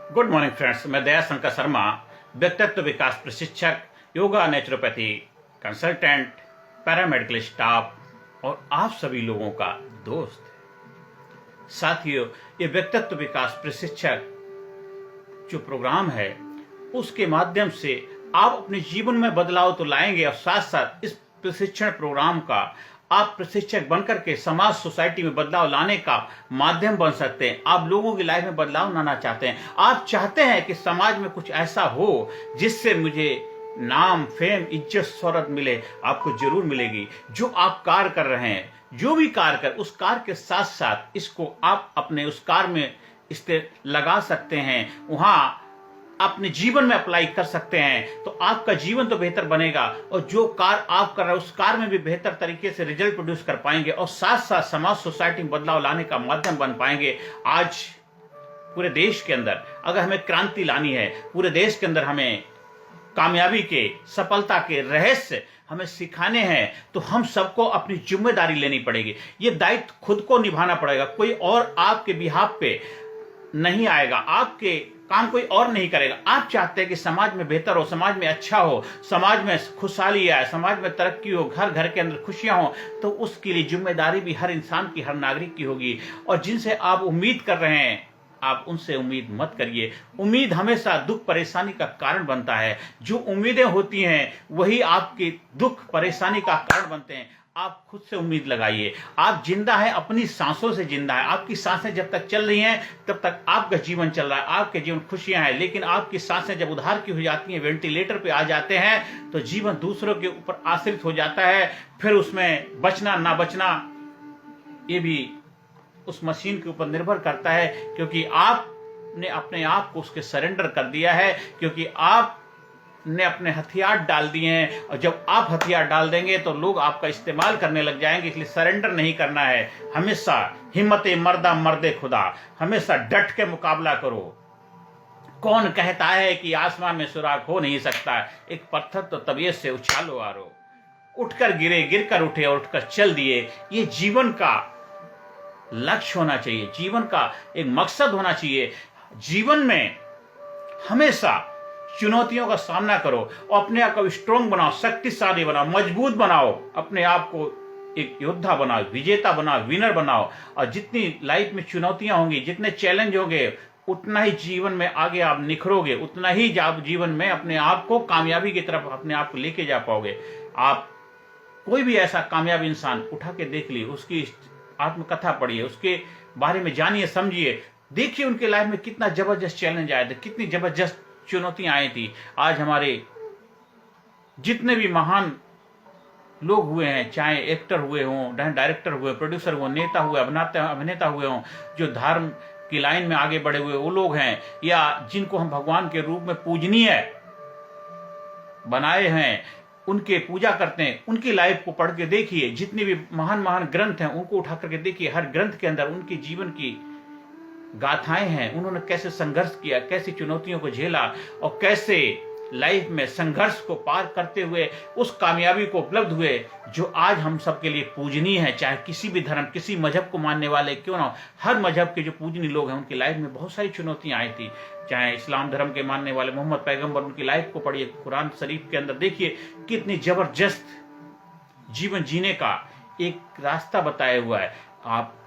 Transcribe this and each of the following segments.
Good morning friends, मैं दया शंकर शर्मा, व्यक्तित्व विकास प्रशिक्षक, yoga naturopathy consultant, paramedical staff और आप सभी लोगों का दोस्त। साथियों, ये व्यक्तित्व विकास प्रशिक्षक जो प्रोग्राम है उसके माध्यम से आप अपने जीवन में बदलाव तो लाएंगे और साथ साथ इस प्रशिक्षण प्रोग्राम का आप प्रशिक्षक बनकर के समाज सोसाइटी में बदलाव लाने का माध्यम बन सकते हैं। आप लोगों की लाइफ में बदलाव लाना चाहते हैं, आप चाहते हैं कि समाज में कुछ ऐसा हो जिससे मुझे नाम, फेम, इज्जत, शोहरत मिले। आपको जरूर मिलेगी। जो आप कार्य कर रहे हैं, जो भी कार्य कर, उस कार्य के साथ साथ इसको आप अपने उस कार्य में इससे लगा सकते हैं, वहां अपने जीवन में अप्लाई कर सकते हैं, तो आपका जीवन तो बेहतर बनेगा और जो कार्य आप कर रहे हैं उस कार्य में भी बेहतर तरीके से रिजल्ट प्रोड्यूस कर पाएंगे और साथ साथ समाज सोसाइटी में बदलाव लाने का माध्यम बन पाएंगे। आज पूरे देश के अंदर अगर हमें क्रांति लानी है, पूरे देश के अंदर हमें कामयाबी के, सफलता के रहस्य हमें सिखाने हैं, तो हम सबको अपनी जिम्मेदारी लेनी पड़ेगी। ये दायित्व खुद को निभाना पड़ेगा। कोई और आपके बिहाफ पे नहीं आएगा, आपके काम कोई और नहीं करेगा। आप चाहते हैं कि समाज में बेहतर हो, समाज में अच्छा हो, समाज में खुशहाली आए, समाज में तरक्की हो, घर घर के अंदर खुशियां हो, तो उसके लिए जिम्मेदारी भी हर इंसान की, हर नागरिक की होगी। और जिनसे आप उम्मीद कर रहे हैं, आप उनसे उम्मीद मत करिए। उम्मीद हमेशा दुख परेशानी का कारण बनता है। जो उम्मीदें होती हैं वही आपके दुख परेशानी का कारण बनते हैं। आप खुद से उम्मीद लगाइए। आप जिंदा हैं, अपनी सांसों से जिंदा है। आपकी सांसें जब तक चल रही हैं तब तक आपका जीवन चल रहा है, आपके जीवन खुशियां हैं। लेकिन आपकी सांसें जब उधार की हो जाती हैं, वेंटिलेटर पे आ जाते हैं, तो जीवन दूसरों के ऊपर आश्रित हो जाता है। फिर उसमें बचना ना बचना ये भी उस मशीन के ऊपर निर्भर करता है, क्योंकि आपने अपने आप को उसके सरेंडर कर दिया है, क्योंकि आपने अपने हथियार डाल दिए हैं। और जब आप हथियार डाल देंगे तो लोग आपका इस्तेमाल करने लग जाएंगे। इसलिए सरेंडर नहीं करना है। हमेशा हिम्मते मर्दा मर्दे खुदा, हमेशा डट के मुकाबला करो। कौन कहता है कि आसमान में सुराग हो नहीं सकता? एक पत्थर तो तबीयत से उछालो आरो, उठकर गिरे, गिरकर उठे और उठकर चल दिए। ये जीवन का लक्ष्य होना चाहिए, जीवन का एक मकसद होना चाहिए। जीवन में हमेशा चुनौतियों का सामना करो और अपने आप को स्ट्रांग बनाओ, शक्तिशाली बनाओ, मजबूत बनाओ। अपने आप को एक योद्धा बनाओ, विजेता बनाओ, विनर बनाओ। और जितनी लाइफ में चुनौतियां होंगी, जितने चैलेंज होंगे, उतना ही जीवन में आगे आप निखरोगे, उतना ही आप जीवन में अपने आप को कामयाबी की तरफ अपने आप को लेके जा पाओगे। आप कोई भी ऐसा कामयाब इंसान उठा के देख ली, उसकी आत्मकथा पढ़िए, उसके बारे में जानिए, समझिए, देखिए उनके लाइफ में कितना जबरदस्त चैलेंज आए थे, कितनी जबरदस्त चुनौतियां आई थी। आज हमारे जितने भी महान लोग हुए हैं, चाहे एक्टर हुए हों, डायरेक्टर हुए, प्रोड्यूसर हुए, नेता हुए, अभिनेता हुए हों, जो धर्म की लाइन में आगे बढ़े हुए वो लोग हैं, या जिनको हम भगवान के रूप में पूजनीय बनाए हैं, उनके पूजा करते हैं, उनकी लाइफ को पढ़ के देखिए। जितने भी महान महान ग्रंथ हैं उनको उठा करके देखिए। हर ग्रंथ के अंदर उनके जीवन की गाथाएं हैं। उन्होंने कैसे संघर्ष किया, कैसे चुनौतियों को झेला और कैसे लाइफ में संघर्ष को पार करते हुए उस कामयाबी को उपलब्ध हुए जो आज हम सबके लिए पूजनीय है। चाहे किसी भी धर्म, किसी मजहब को मानने वाले क्यों ना हो, हर मजहब के जो पूजनीय लोग हैं उनकी लाइफ में बहुत सारी चुनौतियां आई थी। चाहे इस्लाम धर्म के मानने वाले मोहम्मद पैगंबर, उनकी लाइफ को पढ़िए, कुरान शरीफ के अंदर देखिए कितनी जबरदस्त जीवन जीने का एक रास्ता बताया हुआ है। आप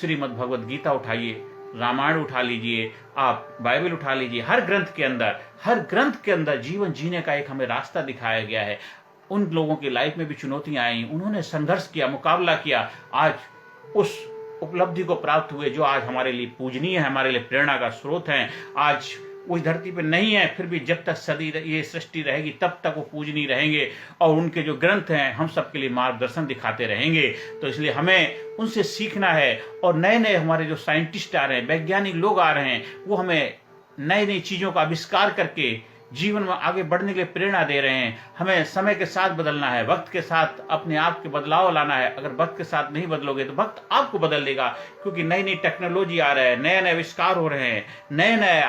श्रीमद् भगवद गीता उठाइए, रामायण उठा लीजिए, आप बाइबल उठा लीजिए, हर ग्रंथ के अंदर जीवन जीने का एक हमें रास्ता दिखाया गया है। उन लोगों की लाइफ में भी चुनौतियां आई, उन्होंने संघर्ष किया, मुकाबला किया, आज उस उपलब्धि को प्राप्त हुए जो आज हमारे लिए पूजनीय है, हमारे लिए प्रेरणा का स्रोत है। आज वो इस धरती पे नहीं है, फिर भी जब तक सदी ये सृष्टि रहेगी तब तक वो पूजनीय रहेंगे और उनके जो ग्रंथ हैं हम सबके लिए मार्गदर्शन दिखाते रहेंगे। तो इसलिए हमें उनसे सीखना है। और नए नए हमारे जो साइंटिस्ट आ रहे हैं, वैज्ञानिक लोग आ रहे हैं, वो हमें नई नई चीजों का आविष्कार करके जीवन में आगे बढ़ने के लिए प्रेरणा दे रहे हैं। हमें समय के साथ बदलना है, वक्त के साथ अपने आप के बदलाव लाना है। अगर वक्त के साथ नहीं बदलोगे तो वक्त आपको बदल देगा, क्योंकि नई नई टेक्नोलॉजी आ रहा है, नए नए आविष्कार हो रहे हैं, नए नए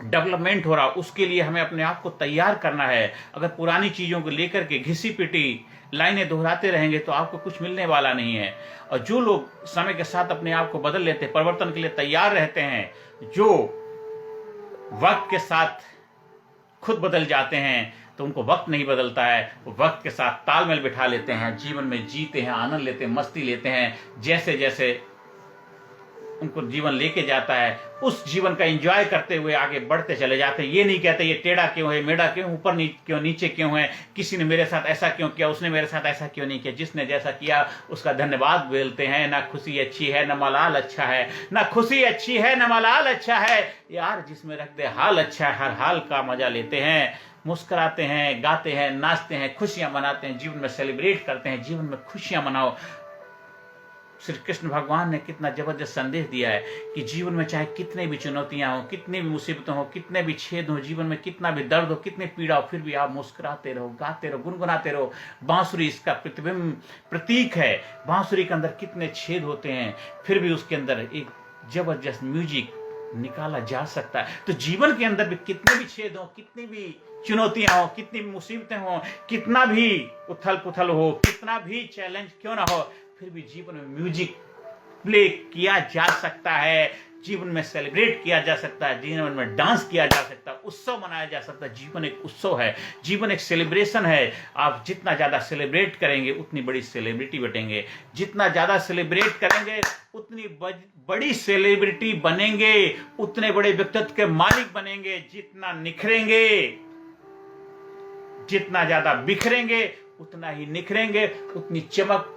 डेवलपमेंट हो रहा, उसके लिए हमें अपने आप को तैयार करना है। अगर पुरानी चीज़ों को लेकर के घिसी पिटी लाइनें दोहराते रहेंगे तो आपको कुछ मिलने वाला नहीं है। और जो लोग समय के साथ अपने आप को बदल लेते हैं, परिवर्तन के लिए तैयार रहते हैं, जो वक्त के साथ खुद बदल जाते हैं, तो उनको वक्त नहीं बदलता है, वो वक्त के साथ तालमेल बिठा लेते हैं, जीवन में जीते हैं, आनंद लेते हैं, मस्ती लेते हैं। जैसे जैसे उनको जीवन लेके जाता है, उस जीवन का एंजॉय करते हुए आगे बढ़ते चले जाते हैं। ये नहीं कहते ये टेढ़ा क्यों है, मेढ़ा क्यों, ऊपर क्यों, नीचे क्यों है, किसी ने मेरे साथ ऐसा क्यों किया, उसने मेरे साथ ऐसा क्यों नहीं किया। जिसने जैसा किया उसका धन्यवाद बोलते हैं। ना खुशी अच्छी है ना मलाल अच्छा है, ना खुशी अच्छी है ना मलाल अच्छा है, यार जिसमें रख दे हाल अच्छा है, हर हाल का मजा लेते हैं, मुस्कुराते हैं, गाते हैं, नाचते हैं, खुशियां मनाते हैं, जीवन में सेलिब्रेट करते हैं। जीवन में खुशियां मनाओ। श्री कृष्ण भगवान ने कितना जबरदस्त संदेश दिया है कि जीवन में चाहे कितने भी चुनौतियां हो, कितनी भी मुसीबतें हो, कितने भी छेद हो, जीवन में कितना भी दर्द हो, कितनी पीड़ा हो, फिर भी आप मुस्कुराते रहो, गाते रहो, गुनगुनाते रहो। बांसुरी इसका प्रतिबिंब, प्रतीक है। बांसुरी के अंदर कितने छेद होते हैं, फिर भी उसके अंदर एक जबरदस्त म्यूजिक निकाला जा सकता है। तो जीवन के अंदर भी कितने भी छेद हो, कितनी भी चुनौतियां हो, कितनी भी मुसीबतें हो, कितना भी उथल पुथल हो, कितना भी चैलेंज क्यों ना हो, फिर भी जीवन में म्यूजिक प्ले किया जा सकता है, जीवन में सेलिब्रेट किया जा सकता है, जीवन में डांस किया जा सकता है, उत्सव मनाया जा सकता है। जीवन एक उत्सव है, जीवन एक सेलिब्रेशन है। आप जितना ज्यादा सेलिब्रेट करेंगे उतनी बड़ी सेलिब्रिटी बनेंगे, जितना ज्यादा सेलिब्रेट करेंगे उतनी बड़ी सेलिब्रिटी बनेंगे, उतने बड़े व्यक्तित्व के मालिक बनेंगे। जितना निखरेंगे, जितना ज्यादा बिखरेंगे उतना ही निखरेंगे, उतनी चमक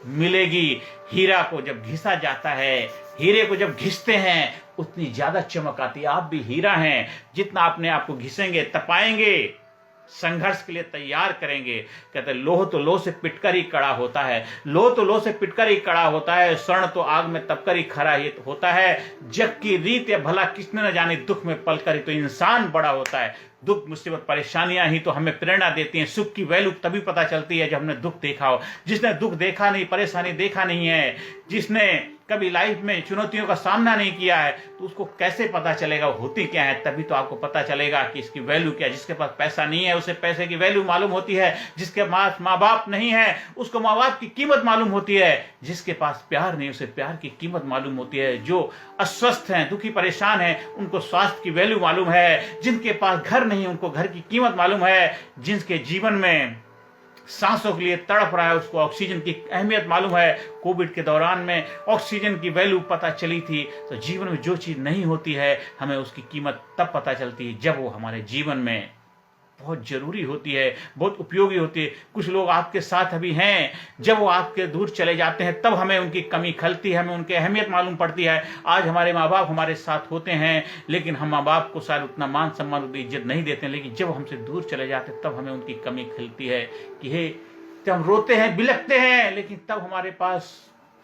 मिलेगी। हीरा को जब घिसा जाता है, हीरे को जब घिसते हैं उतनी ज्यादा चमक आती है। आप भी हीरा हैं, जितना अपने आप को घिसेंगे, तपाएंगे, संघर्ष के लिए तैयार करेंगे। कहते लोह तो लोह से पिटकर ही कड़ा होता है, लोह तो लोह से पिटकर ही कड़ा होता है, स्वर्ण तो आग में तपकर ही खरा ही होता है। जग की रीत या भला किसने न जाने, दुख में पलकर ही तो इंसान बड़ा होता है। दुख मुसीबत परेशानियां ही तो हमें प्रेरणा देती हैं। सुख की वैल्यू तभी पता चलती है जब हमने दुख देखा हो। जिसने दुख देखा नहीं, परेशानी देखा नहीं है, जिसने कभी लाइफ में चुनौतियों का सामना नहीं किया है, तो उसको कैसे पता चलेगा होती क्या है। तभी तो आपको पता चलेगा कि इसकी वैल्यू क्या है। जिसके पास पैसा नहीं है उसे पैसे की वैल्यू मालूम होती है, जिसके पास माँ बाप नहीं है उसको माँ बाप की कीमत मालूम होती है, जिसके पास प्यार नहीं उसे प्यार की कीमत मालूम होती है। जो अस्वस्थ हैं, दुखी परेशान हैं, उनको स्वास्थ्य की वैल्यू मालूम है। जिनके पास घर नहीं उनको घर की कीमत मालूम है। जिनके जीवन में सांसों के लिए तड़प रहा है उसको ऑक्सीजन की अहमियत मालूम है। कोविड के दौरान में ऑक्सीजन की वैल्यू पता चली थी। तो जीवन में जो चीज नहीं होती है हमें उसकी कीमत तब पता चलती है जब वो हमारे जीवन में बहुत जरूरी होती है, बहुत उपयोगी होती है। कुछ लोग आपके साथ अभी हैं, जब वो आपके दूर चले जाते हैं तब हमें उनकी कमी खलती है, हमें उनकी अहमियत मालूम पड़ती है। आज हमारे माँ बाप हमारे साथ होते हैं, लेकिन हम माँ बाप को शायद उतना मान सम्मान, उतनी इज्जत नहीं देते हैं। लेकिन जब हमसे दूर चले जाते हैं तब हमें उनकी कमी खलती है कि हे, जब हम रोते हैं, बिलखते हैं, लेकिन तब हमारे पास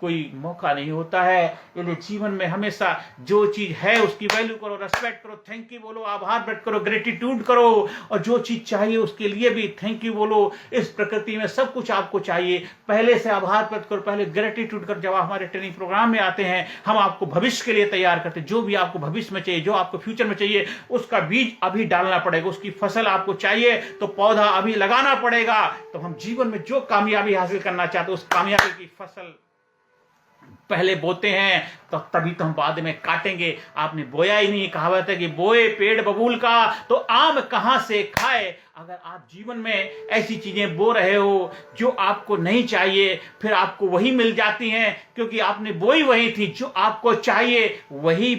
कोई मौका नहीं होता है। इसलिए जीवन में हमेशा जो चीज है उसकी वैल्यू करो, रेस्पेक्ट करो, थैंक यू बोलो, आभार व्यक्त करो, ग्रेटिट्यूड करो। और जो चीज चाहिए उसके लिए भी थैंक यू बोलो। इस प्रकृति में सब कुछ आपको चाहिए, पहले से आभार व्यक्त करो, पहले ग्रेटिट्यूड करो। जब आप हमारे ट्रेनिंग प्रोग्राम में आते हैं हम आपको भविष्य के लिए तैयार करते हैं। जो भी आपको भविष्य में चाहिए, जो आपको फ्यूचर में चाहिए, उसका बीज अभी डालना पड़ेगा। उसकी फसल आपको चाहिए तो पौधा अभी लगाना पड़ेगा। तो हम जीवन में जो कामयाबी हासिल करना चाहते हैं उस कामयाबी की फसल पहले बोते हैं, तो तभी तो हम बाद में काटेंगे। आपने बोया ही नहीं, कहावत है कि बोए पेड़ बबूल का तो आम कहां से खाए। अगर आप जीवन में ऐसी चीजें बो रहे हो जो आपको नहीं चाहिए, फिर आपको वही मिल जाती हैं, क्योंकि आपने बोई वही थी। जो आपको चाहिए वही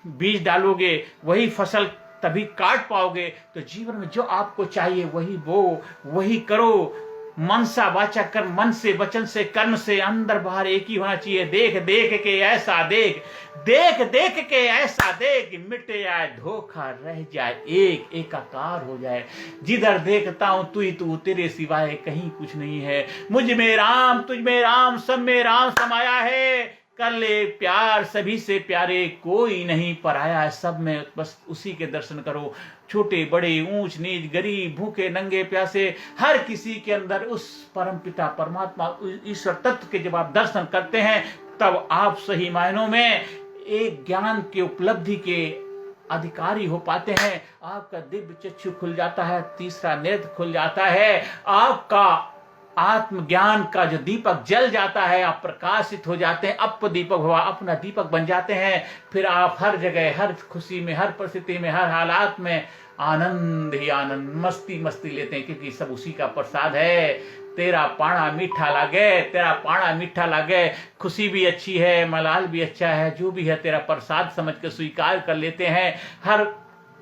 बीज डालोगे, वही फसल तभी काट पाओगे। तो जीवन में जो आपको चाहिए वही बो, वही करो। मनसा वाचा कर्म, मन से, वचन से, कर्म से, अंदर बाहर एक ही होना चाहिए। देख देख के ऐसा देख, देख देख के ऐसा देख, मिट जाए धोखा, रह जाए एक, एकाकार हो जाए। जिधर देखता हूं तू ही तू, तेरे सिवाय कहीं कुछ नहीं है। मुझ में राम, तुझ में राम, सब में राम समाया है। कर ले प्यार सभी से प्यारे, कोई नहीं पराया है। सब में बस उसी के दर्शन करो। छोटे बड़े, ऊंच नीच, गरीब भूखे नंगे प्यासे, हर किसी के अंदर उस परम पिता परमात्मा ईश्वर तत्व के जब आप दर्शन करते हैं तब आप सही मायनों में एक ज्ञान के उपलब्धि के अधिकारी हो पाते हैं, आपका दिव्य चक्षु खुल जाता है, तीसरा नेत्र खुल जाता है, आपका आत्मज्ञान का जो दीपक जल जाता है, आप प्रकाशित हो जाते हैं, अप दीपक हुआ, अपना दीपक बन जाते हैं। फिर आप हर जगह, हर खुशी में, हर परिस्थिति में, हर हालात में आनंद ही आनंद, मस्ती मस्ती लेते हैं, क्योंकि सब उसी का प्रसाद है। तेरा पाना मीठा लागे, तेरा पाना मीठा लागे, खुशी भी अच्छी है, मलाल भी अच्छा है, जो भी है तेरा प्रसाद समझ के स्वीकार कर लेते हैं। हर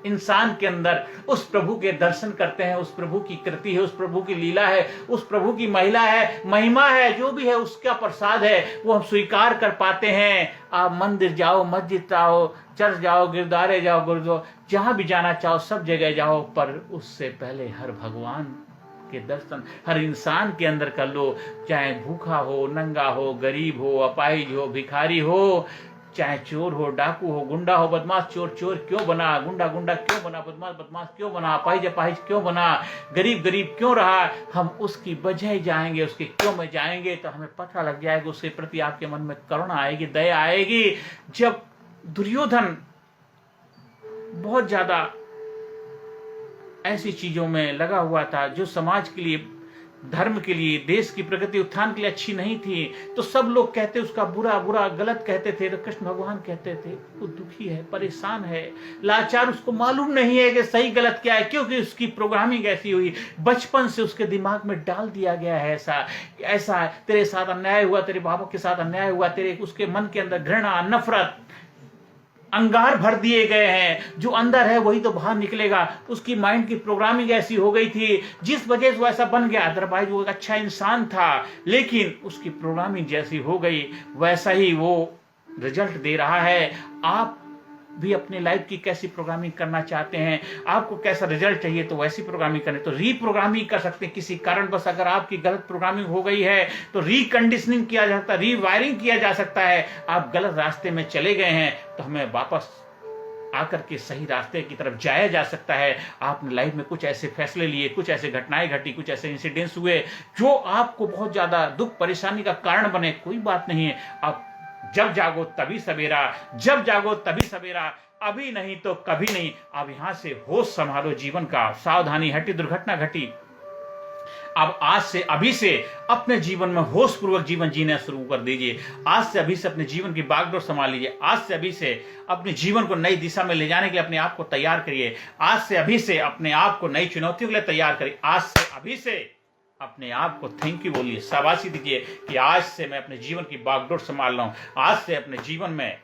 इंसान के अंदर उस प्रभु के दर्शन करते हैं, उस प्रभु की कृति है, उस प्रभु की लीला है, उस प्रभु की महिला है, महिमा है, जो भी है उसका प्रसाद है, वो हम स्वीकार कर पाते हैं। आप मंदिर जाओ, मस्जिद जाओ, चर्च जाओ, गुरुद्वारे जाओ, गुरुद्वारा, जहां भी जाना चाहो सब जगह जाओ, पर उससे पहले हर भगवान के दर्शन हर इंसान के अंदर कर लो। चाहे भूखा हो, नंगा हो, गरीब हो, अपाहिज हो, भिखारी हो, चाहे चोर हो, डाकू हो, गुंडा हो, बदमाश, चोर चोर क्यों बना, गुंडा गुंडा क्यों बना, बदमाश बदमाश क्यों बना, अपाहिज अपाहिज क्यों बना, गरीब गरीब क्यों रहा, हम उसकी वजह जाएंगे, उसके क्यों में जाएंगे, तो हमें पता लग जाएगा, उसके प्रति आपके मन में करुणा आएगी, दया आएगी। जब दुर्योधन बहुत ज्यादा ऐसी चीजों में लगा हुआ था जो समाज के लिए, धर्म के लिए, देश की प्रगति उत्थान के लिए अच्छी नहीं थी, तो सब लोग कहते उसका बुरा बुरा गलत कहते थे, तो कृष्ण भगवान कहते थे वो दुखी है, परेशान है, लाचार, उसको मालूम नहीं है कि सही गलत क्या है, क्योंकि उसकी प्रोग्रामिंग ऐसी हुई, बचपन से उसके दिमाग में डाल दिया गया है ऐसा ऐसा तेरे साथ अन्याय हुआ, तेरे बाबा के साथ अन्याय हुआ, तेरे उसके मन के अंदर घृणा, नफरत, अंगार भर दिए गए हैं, जो अंदर है वही तो बाहर निकलेगा। उसकी माइंड की प्रोग्रामिंग ऐसी हो गई थी जिस वजह से वो ऐसा बन गया। अदरवाइज वो एक अच्छा इंसान था, लेकिन उसकी प्रोग्रामिंग जैसी हो गई वैसा ही वो रिजल्ट दे रहा है। आप भी अपने लाइफ की कैसी प्रोग्रामिंग करना चाहते हैं, आपको कैसा रिजल्ट चाहिए, तो वैसी प्रोग्रामिंग करें, तो रीप्रोग्रामिंग कर सकते हैं। किसी कारण बस अगर आपकी गलत प्रोग्रामिंग हो गई है तो रिकंडीशनिंग किया जा सकता है, रीवायरिंग किया जा सकता है। आप गलत रास्ते में चले गए हैं तो हमें वापस आकर के सही रास्ते की तरफ जाया जा सकता है। आपने लाइफ में कुछ ऐसे फैसले लिए, कुछ ऐसे घटनाएं घटी, कुछ ऐसे इंसिडेंट्स हुए जो आपको बहुत ज्यादा दुख परेशानी का कारण बने, कोई बात नहीं है। आप जब जागो तभी सवेरा, जब जागो तभी सवेरा, अभी नहीं तो कभी नहीं। अब यहां से होश संभालो जीवन का, सावधानी हटी, दुर्घटना घटी। अब आज से अभी से अपने जीवन में होश पूर्वक जीवन जीना शुरू कर दीजिए। आज से अभी से अपने जीवन की बागडोर संभाल लीजिए। आज से अभी से अपने जीवन को नई दिशा में ले जाने के लिए अपने आप को तैयार करिए। आज से अभी से अपने आप को नई चुनौतियों के लिए तैयार करिए। आज से अभी से अपने आप को थैंक यू बोलिए, शाबाशी दीजिए कि आज से मैं अपने जीवन की बागडोर संभाल रहा हूं। आज से अपने जीवन में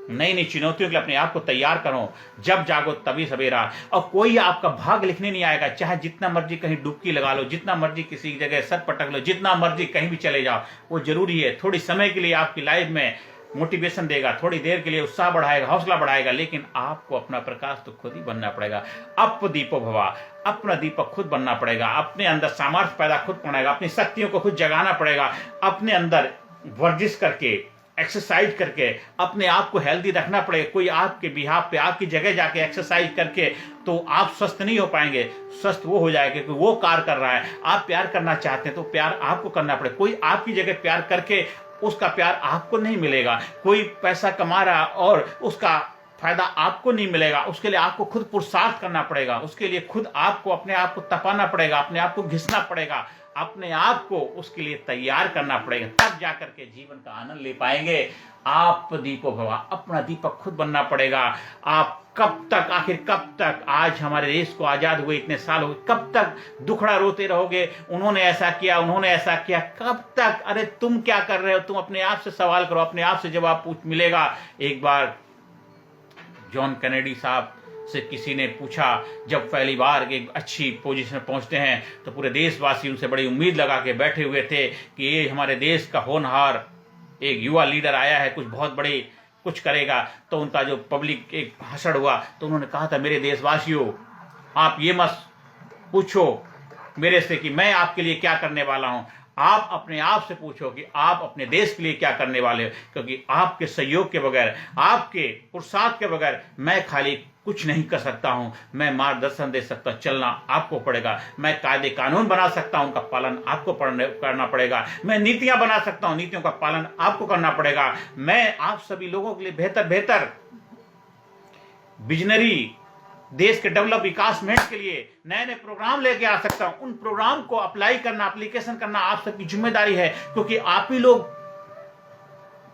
नई नई चुनौतियों के लिए अपने आप को तैयार करो। जब जागो तभी सवेरा। और कोई आपका भाग लिखने नहीं आएगा, चाहे जितना मर्जी कहीं डुबकी लगा लो, जितना मर्जी किसी जगह सर पटक लो, जितना मर्जी कहीं भी चले जाओ, वो जरूरी है। थोड़ी समय के लिए आपकी लाइफ में मोटिवेशन देगा, थोड़ी देर के लिए उत्साह बढ़ाएगा, हौसला बढ़ाएगा, लेकिन आपको अपना प्रकाश तो खुद ही बनना पड़ेगा। अप दीपो भवा, अपना दीपक खुद बनना पड़ेगा। अपने अंदर सामर्थ्य पैदा खुद पड़ेगा, अपनी शक्तियों को खुद जगाना पड़ेगा। अपने अंदर वर्जिश करके, एक्सरसाइज करके अपने आप को हेल्दी रखना पड़ेगा। कोई आपके बिहाफ पे, आपकी जगह जाके एक्सरसाइज करके तो आप स्वस्थ नहीं हो पाएंगे। स्वस्थ वो हो जाएगा क्योंकि वो कार्य कर रहा है। आप प्यार करना चाहते हैं तो प्यार आपको करना पड़ेगा। कोई आपकी जगह प्यार करके उसका प्यार आपको नहीं मिलेगा। कोई पैसा कमा रहा और उसका फायदा आपको नहीं मिलेगा। उसके लिए आपको खुद पुरुषार्थ करना पड़ेगा। उसके लिए खुद आपको अपने आप को तपाना पड़ेगा, अपने आप को घिसना पड़ेगा, अपने आप को उसके लिए तैयार करना पड़ेगा। तब जाकर के जीवन का आनंद ले पाएंगे। आप दीपो भवा, अपना दीपक खुद बनना पड़ेगा। आप कब तक, आखिर कब तक, आज हमारे देश को आजाद हुए इतने साल हो गए, कब तक दुखड़ा रोते रहोगे, उन्होंने ऐसा किया, उन्होंने ऐसा किया, कब तक? अरे तुम क्या कर रहे हो? तुम अपने आप से सवाल करो, अपने आप से जवाब पूछ मिलेगा। एक बार जॉन कैनेडी साहब से किसी ने पूछा, जब पहली बार एक अच्छी पोजीशन में पहुंचते हैं तो पूरे देशवासी उनसे बड़ी उम्मीद लगा के बैठे हुए थे कि ये हमारे देश का होनहार एक युवा लीडर आया है, कुछ बहुत बड़े कुछ करेगा। तो उनका जो पब्लिक एक भाषण हुआ तो उन्होंने कहा था, मेरे देशवासियों, आप ये मत पूछो मेरे से कि मैं आपके लिए क्या करने वाला हूं। आप अपने आप से पूछो कि आप अपने देश के लिए क्या करने वाले हो, क्योंकि आपके सहयोग के बगैर, आपके पुरुषार्थ के बगैर मैं खाली कुछ नहीं कर सकता हूं। मैं मार्गदर्शन दे सकता, चलना आपको पड़ेगा। मैं कायदे कानून बना सकता हूं, उनका पालन आपको करना पड़ेगा। मैं नीतियां बना सकता हूं, नीतियों का पालन आपको करना पड़ेगा। मैं आप सभी लोगों के लिए बेहतर बेहतर विजनरी, देश के डेवलप विकासमेंट के लिए नए नए प्रोग्राम लेके आ सकता हूं। उन प्रोग्राम को अप्लाई करना, एप्लीकेशन करना आप सबकी जिम्मेदारी है, क्योंकि आप ही लोग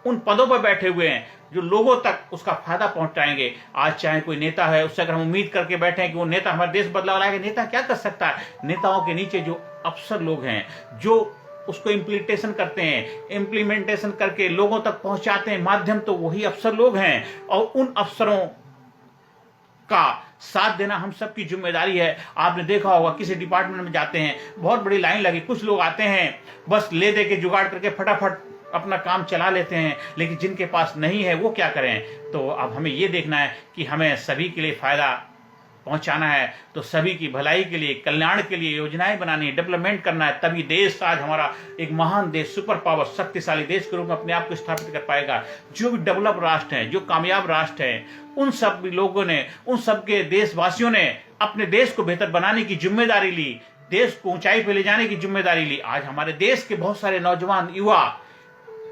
उन पदों पर बैठे हुए हैं जो लोगों तक उसका फायदा पहुंचाएंगे। आज चाहे कोई नेता है, उससे अगर हम उम्मीद करके बैठे हैं कि वो नेता हमारे देश बदलाव लाएगा, नेता क्या कर सकता है? नेताओं के नीचे जो अफसर लोग हैं, जो उसको इम्प्लीमेंटेशन करते हैं, इम्प्लीमेंटेशन करके लोगों तक पहुंचाते हैं, माध्यम तो वही अफसर लोग हैं। और उन अफसरों का साथ देना हम सबकी जिम्मेदारी है। आपने देखा होगा किसी डिपार्टमेंट में जाते हैं, बहुत बड़ी लाइन लगी, कुछ लोग आते हैं बस ले दे के जुगाड़ करके फटाफट अपना काम चला लेते हैं, लेकिन जिनके पास नहीं है वो क्या करें? तो अब हमें ये देखना है कि हमें सभी के लिए फायदा पहुंचाना है, तो सभी की भलाई के लिए, कल्याण के लिए योजनाएं बनानी है, डेवलपमेंट करना है, तभी देश आज हमारा एक महान देश, सुपर पावर, शक्तिशाली देश के रूप में अपने आप को स्थापित कर पाएगा। जो भी डेवलप राष्ट्र हैं, जो कामयाब राष्ट्र हैं, उन सब लोगों ने, उन सबके देशवासियों ने अपने देश को बेहतर बनाने की जिम्मेदारी ली, देश को ऊंचाई पर ले जाने की जिम्मेदारी ली। आज हमारे देश के बहुत सारे नौजवान युवा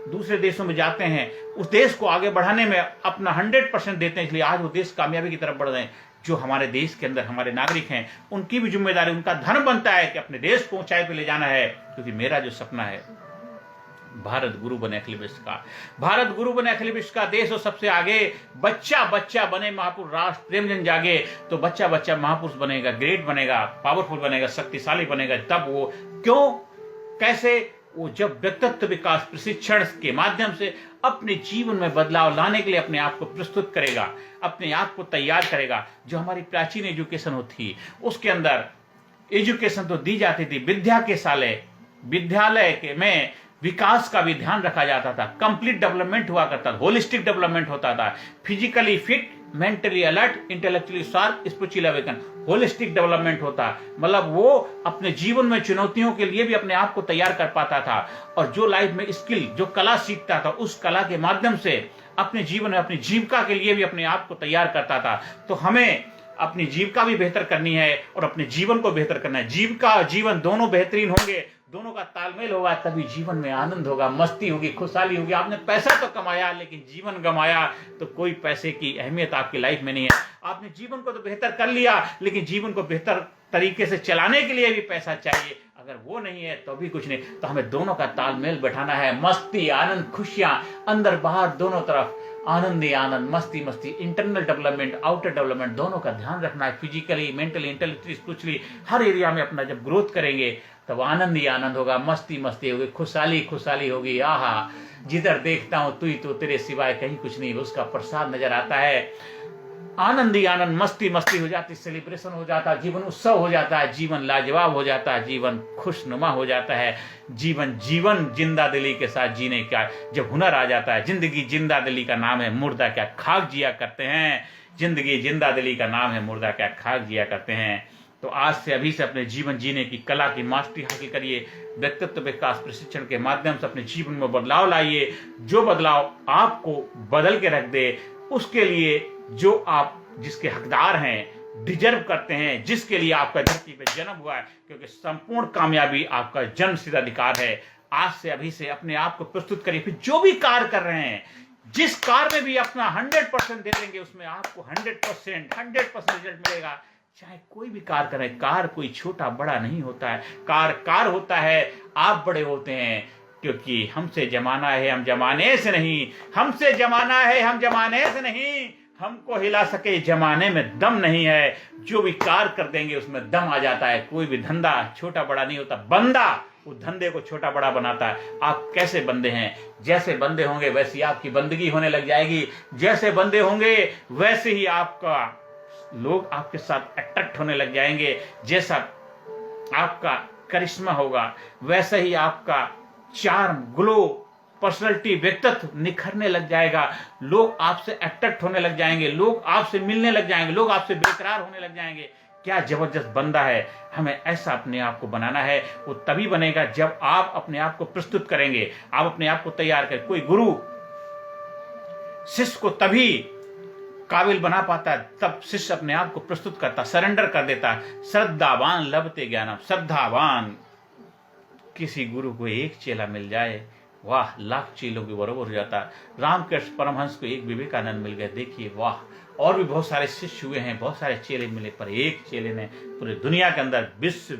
दूसरे देशों में जाते हैं, उस देश को आगे बढ़ाने में अपना 100% देते हैं, इसलिए आज वो देश कामयाबी की तरफ बढ़ रहे हैं। जो हमारे देश के अंदर हमारे नागरिक हैं, उनकी भी जिम्मेदारी, उनका धर्म बनता है कि अपने देश को ऊंचाई पे ले जाना है। क्योंकि मेरा जो सपना है भारत गुरु बने अखिल विश्व का, भारत गुरु बने अखिल विश्व का, देश हो सबसे आगे, बच्चा बच्चा बने महापुरुष, राष्ट्र प्रेम जन जागे। तो बच्चा बच्चा महापुरुष बनेगा, ग्रेट बनेगा, पावरफुल बनेगा, शक्तिशाली बनेगा। तब वो क्यों, कैसे? वो जब व्यक्तित्व विकास प्रशिक्षण के माध्यम से अपने जीवन में बदलाव लाने के लिए अपने आप को प्रस्तुत करेगा, अपने आप को तैयार करेगा। जो हमारी प्राचीन एजुकेशन होती, उसके अंदर एजुकेशन तो दी जाती थी, विद्या के साले, विद्यालय के में विकास का भी ध्यान रखा जाता था, कंप्लीट डेवलपमेंट हुआ करता था, होलिस्टिक डेवलपमेंट होता था, physically fit, mentally alert, intellectually sharp, spiritually awaken, holistic development होता। मतलब वो अपने जीवन में चुनौतियों के लिए भी अपने आप को तैयार कर पाता था, और जो लाइफ में स्किल, जो कला सीखता था, उस कला के माध्यम से अपने जीवन में अपनी जीविका के लिए भी अपने आप को तैयार करता था। तो हमें अपनी जीविका भी बेहतर करनी है और अपने जीवन को बेहतर करना है। जीविका और जीवन दोनों बेहतरीन होंगे, दोनों का तालमेल होगा, तभी जीवन में आनंद होगा, मस्ती होगी, खुशहाली होगी। आपने पैसा तो कमाया लेकिन जीवन गंवाया तो कोई पैसे की अहमियत आपकी लाइफ में नहीं है। आपने जीवन को तो बेहतर कर लिया, लेकिन जीवन को बेहतर तरीके से चलाने के लिए भी पैसा चाहिए। अगर वो नहीं है तो भी कुछ नहीं। तो हमें दोनों का तालमेल बैठाना है, मस्ती, आनंद, खुशियां, अंदर बाहर दोनों तरफ आनंद ही आनंद, मस्ती मस्ती, इंटरनल डेवलपमेंट, आउटर डेवलपमेंट, दोनों का ध्यान रखना है। फिजिकली, मेंटली, इंटेलेक्चुअली, स्पिरिचुअली, हर एरिया में अपना जब ग्रोथ करेंगे तब आनंद ही आनंद होगा, मस्ती मस्ती होगी, खुशहाली खुशहाली होगी। आहा, जिधर देखता हूं तू ही तो, तेरे सिवाय कहीं कुछ नहीं, उसका प्रसाद नजर आता है। आनंद ही आनंद, मस्ती मस्ती हो जाती, सेलिब्रेशन हो जाता, जीवन उत्सव हो जाता है, जीवन लाजवाब हो जाता है, जीवन खुशनुमा हो जाता है। जीवन जिंदा दिली के साथ जीने का जब हुनर आ जाता है। जिंदगी जिंदा दिली का नाम है, मुर्दा क्या खाक जिया करते हैं। जिंदगी जिंदा दिली का नाम है, मुर्दा क्या खाक जिया करते हैं। तो आज से, अभी से अपने जीवन जीने की कला की मास्टरी हासिल करिए। व्यक्तित्व विकास प्रशिक्षण के माध्यम से अपने जीवन में बदलाव लाइए। जो बदलाव आपको बदल के रख दे, उसके लिए जो आप जिसके हकदार हैं, डिजर्व करते हैं, जिसके लिए आपका धरती पे जन्म हुआ है, क्योंकि संपूर्ण कामयाबी आपका जन्मसिद्ध अधिकार है। आज से, अभी से अपने आप को प्रस्तुत करिए। फिर जो भी कार्य कर रहे हैं, जिस कार्य में भी अपना 100% दे देंगे, उसमें आपको 100% रिजल्ट मिलेगा। चाहे कोई भी कार्य करें, कार्य कोई छोटा बड़ा नहीं होता है, कार्य होता है, आप बड़े होते हैं। क्योंकि हमसे जमाना है, हम जमाने से नहीं, हमसे जमाना है, हम जमाने से नहीं, हमको हिला सके जमाने में दम नहीं है। जो भी कार्य कर देंगे उसमें दम आ जाता है। कोई भी धंधा छोटा बड़ा नहीं होता, बंदा उस धंधे को छोटा बड़ा बनाता है। आप कैसे बंदे हैं, जैसे बंदे होंगे वैसी आपकी बंदगी होने लग जाएगी। जैसे बंदे होंगे वैसे ही आपका लोग आपके साथ अट्रैक्ट होने लग जाएंगे। जैसा आपका करिश्मा होगा वैसे ही आपका चार्म, ग्लो, पर्सनैलिटी, व्यक्तित्व निखरने लग जाएगा। लोग आपसे अट्रैक्ट होने लग जाएंगे, लोग आपसे मिलने लग जाएंगे, लोग आपसे बेकरार होने लग जाएंगे। क्या जबरदस्त बंदा है। हमें ऐसा अपने आप को बनाना है। वो तभी बनेगा जब आप अपने आप को प्रस्तुत करेंगे, आप अपने आप को तैयार करें। कोई गुरु शिष्य को तभी काबिल बना पाता है तब शिष्य अपने आप को प्रस्तुत करता, सरेंडर कर देता। श्रद्धावान लभते ज्ञानम, श्रद्धावान। किसी गुरु को एक चेला मिल जाए वाह, लाख चेलों के बराबर हो जाता है। रामकृष्ण परमहंस को एक विवेकानंद मिल गए, देखिए वाह। और भी बहुत सारे शिष्य हुए हैं, बहुत सारे चेले मिले, पर एक चेले ने पूरी दुनिया के अंदर विश्व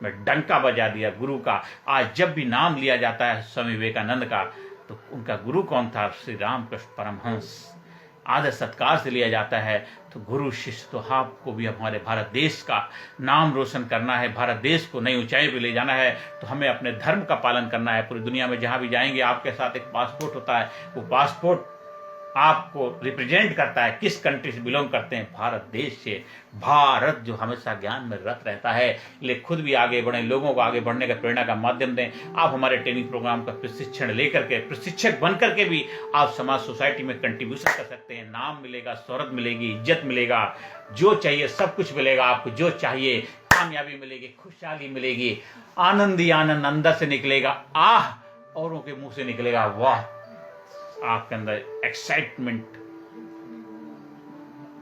में डंका बजा दिया गुरु का। आज जब भी नाम लिया जाता है स्वामी विवेकानंद का, तो उनका गुरु कौन था? श्री रामकृष्ण परमहंस। आदर सत्कार से लिया जाता है। तो गुरु शिष्य, तो आपको भी हमारे भारत देश का नाम रोशन करना है, भारत देश को नई ऊंचाई पे ले जाना है, तो हमें अपने धर्म का पालन करना है। पूरी दुनिया में जहां भी जाएंगे आपके साथ एक पासपोर्ट होता है, वो पासपोर्ट आपको रिप्रेजेंट करता है किस कंट्री से बिलोंग करते हैं, भारत देश से। भारत जो हमेशा ज्ञान में रत रहता है, इसलिए खुद भी आगे बढ़ें, लोगों को आगे बढ़ने का प्रेरणा का माध्यम दें। आप हमारे ट्रेनिंग प्रोग्राम का प्रशिक्षण लेकर के, प्रशिक्षक बन करके भी आप समाज सोसाइटी में कंट्रीब्यूशन कर सकते हैं। नाम मिलेगा, शोहरत मिलेगी, इज्जत मिलेगा, जो चाहिए सब कुछ मिलेगा आपको। जो चाहिए, कामयाबी मिलेगी, खुशहाली मिलेगी, आनंद ही आनंद अंदर से निकलेगा, आह औरों के मुंह से निकलेगा वाह। आपके अंदर एक्साइटमेंट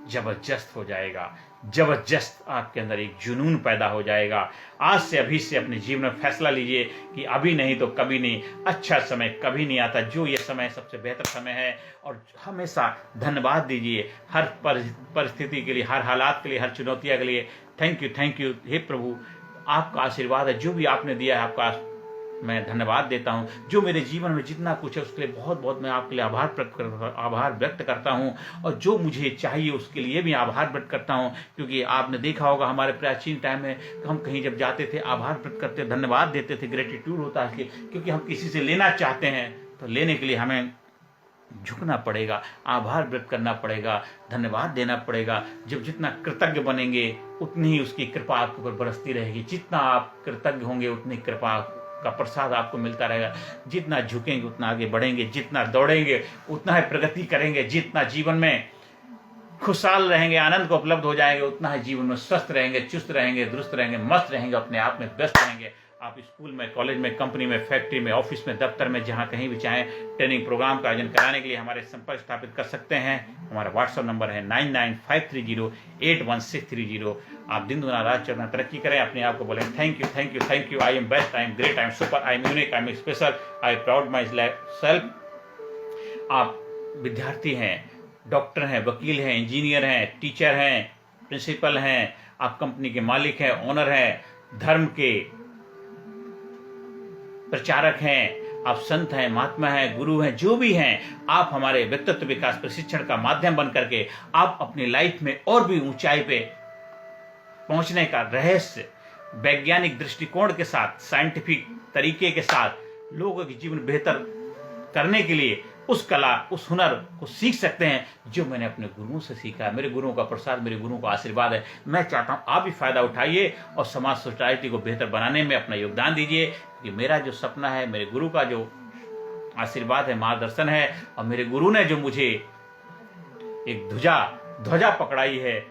जबरदस्त हो जाएगा, जबरदस्त आपके अंदर एक जुनून पैदा हो जाएगा। आज से, अभी से अपने जीवन में फैसला लीजिए कि अभी नहीं तो कभी नहीं, अच्छा समय कभी नहीं आता, जो ये समय सबसे बेहतर समय है। और हमेशा धन्यवाद दीजिए हर परिस्थिति के लिए, हर हालात के लिए, हर चुनौतियों के लिए। थैंक यू हे प्रभु, आपका आशीर्वाद है, जो भी आपने दिया है आपका मैं धन्यवाद देता हूं। जो मेरे जीवन में जितना कुछ है उसके लिए बहुत बहुत मैं आपके लिए आभार व्यक्त करता हूं। और जो मुझे चाहिए उसके लिए भी आभार व्यक्त करता हूं, क्योंकि आपने देखा होगा हमारे प्राचीन टाइम में हम कहीं जब जाते थे आभार व्यक्त करते, धन्यवाद देते थे, ग्रेटिट्यूड होता है, क्योंकि हम किसी से लेना चाहते हैं तो लेने के लिए हमें झुकना पड़ेगा, आभार व्यक्त करना पड़ेगा, धन्यवाद देना पड़ेगा। जब जितना कृतज्ञ बनेंगे उतनी ही उसकी कृपा आपके ऊपर बरसती रहेगी। जितना आप कृतज्ञ होंगे उतनी कृपा का प्रसाद आपको मिलता रहेगा। जितना झुकेंगे उतना आगे बढ़ेंगे, जितना दौड़ेंगे उतना ही प्रगति करेंगे, जितना जीवन में खुशहाल रहेंगे, आनंद को उपलब्ध हो जाएंगे, उतना ही जीवन में स्वस्थ रहेंगे, चुस्त रहेंगे, दुरुस्त रहेंगे, मस्त रहेंगे, अपने आप में व्यस्त रहेंगे। आप स्कूल में, कॉलेज में, कंपनी में, फैक्ट्री में, ऑफिस में, दफ्तर में, जहां कहीं भी चाहें ट्रेनिंग प्रोग्राम का आयोजन कराने के लिए हमारे संपर्क स्थापित कर सकते हैं। हमारा व्हाट्सएप नंबर है 9953081630। आप दिन दुना रात चढ़ना तरक्की करें, अपने आप को बोलें thank you, I am best, I am great, I am super, I am unique, I am special, I proud my self. आप विद्यार्थी हैं, डॉक्टर हैं, वकील हैं, इंजीनियर हैं, टीचर हैं, प्रिंसिपल हैं, आप कंपनी के मालिक हैं, ओनर हैं, धर्म के प्रचारक हैं, आप संत हैं, महात्मा हैं, गुरु हैं, जो भी हैं, आप हमारे व्यक्तित्व विकास प्रशिक्षण का माध्यम बन करके आप अपनी लाइफ में और भी ऊंचाई पे पहुंचने का रहस्य वैज्ञानिक दृष्टिकोण के साथ, साइंटिफिक तरीके के साथ लोगों के जीवन बेहतर करने के लिए उस कला, उस हुनर को सीख सकते हैं जो मैंने अपने गुरुओं से सीखा है। मेरे गुरुओं का प्रसाद, मेरे गुरुओं का आशीर्वाद है। मैं चाहता हूं आप भी फायदा उठाइए और समाज सोसाइटी को बेहतर बनाने में अपना योगदान दीजिए, क्योंकि मेरा जो सपना है, मेरे गुरु का जो आशीर्वाद है, मार्गदर्शन है, और मेरे गुरु ने जो मुझे एक ध्वजा पकड़ाई है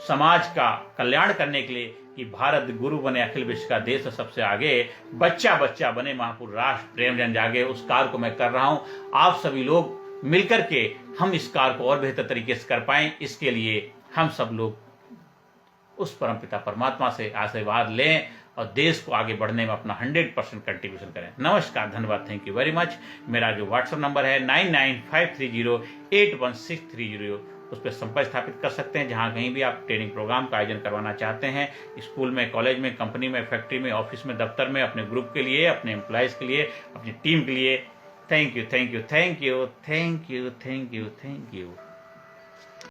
समाज का कल्याण करने के लिए, कि भारत गुरु बने अखिल विश्व का देश सबसे आगे, बच्चा बने महापुर राष्ट्र प्रेम जन जागे, उस कार्य को मैं कर रहा हूं। आप सभी लोग मिलकर के हम इस कार्य को और बेहतर तरीके से कर पाएं, इसके लिए हम सब लोग उस परमपिता परमात्मा से आशीर्वाद लें और देश को आगे बढ़ने में अपना 100% कंट्रीब्यूशन करें। नमस्कार, धन्यवाद, थैंक यू वेरी मच। मेरा जो व्हाट्सएप नंबर है 9953081630, उस पर संपर्क स्थापित कर सकते हैं। जहां कहीं भी आप ट्रेनिंग प्रोग्राम का आयोजन करवाना चाहते हैं, स्कूल में, कॉलेज में, कंपनी में, फैक्ट्री में, ऑफिस में, दफ्तर में, अपने ग्रुप के लिए, अपने एम्प्लॉयज के लिए, अपनी टीम के लिए। Thank you.